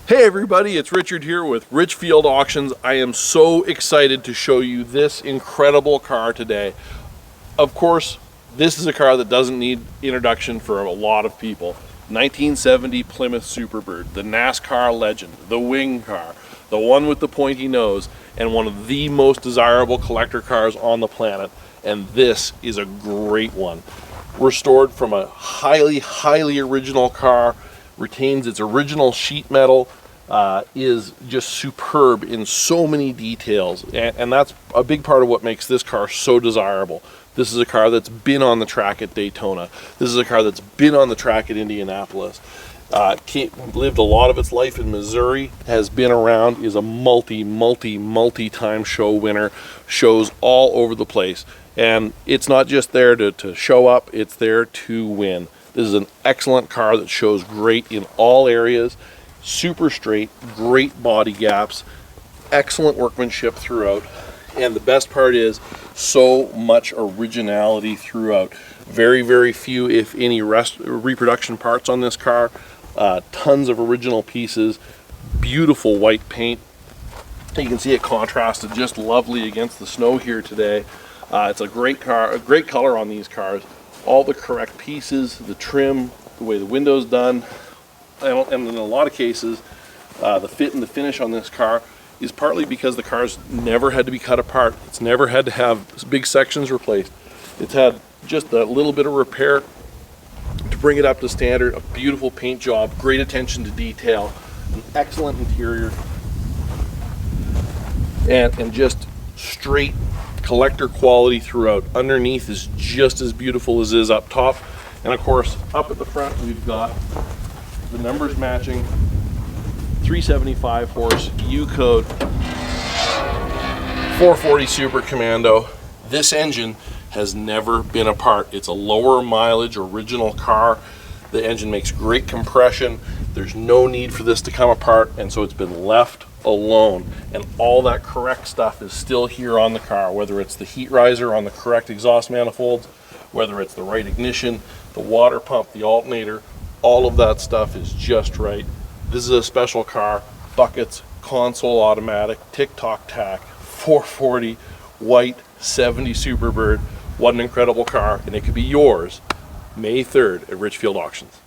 Hey everybody, it's Richard here with Richfield Auctions. I am so excited to show you this incredible car today. Of course, this is a car that doesn't need introduction for a lot of people. 1970 Plymouth Superbird, the NASCAR legend, the wing car, the one with the pointy nose, and one of the most desirable collector cars on the planet. And this is a great one. Restored from a highly original car, retains its original sheet metal, is just superb in so many details, and that's a big part of what makes this car so desirable. This is a car that's been on the track at Daytona. This is a car that's been on the track at Indianapolis. Lived a lot of its life in Missouri, has been around, is a multi-time show winner, shows all over the place. And it's not just there to show up, it's there to win. This is an excellent car that shows great in all areas, super straight, great body gaps, excellent workmanship throughout, and the best part is so much originality throughout. Very few, if any, reproduction parts on this car, tons of original pieces, beautiful white paint. You can see it contrasted just lovely against the snow here today. It's a great car, a great color on these cars. All the correct pieces, the trim, the way the window's done, and in a lot of cases, the fit and the finish on this car is partly because the car's never had to be cut apart. It's never had to have big sections replaced. It's had just a little bit of repair to bring it up to standard, a beautiful paint job, great attention to detail, an excellent interior, and just straight collector quality throughout. Underneath is just as beautiful as is up top, and of course up at the front we've got the numbers matching 375 horse U-code 440 Super Commando. This engine has never been apart. It's a lower mileage original car. The engine makes great compression. There's no need for this to come apart, and so it's been left alone, and all that correct stuff is still here on the car, whether it's the heat riser on the correct exhaust manifolds, whether it's the right ignition, the water pump, the alternator, all of that stuff is just right. This is a special car. Buckets, console automatic, tick-tock tack, 440 white 70 Superbird. What an incredible car, and it could be yours May 3rd at Richfield Auctions.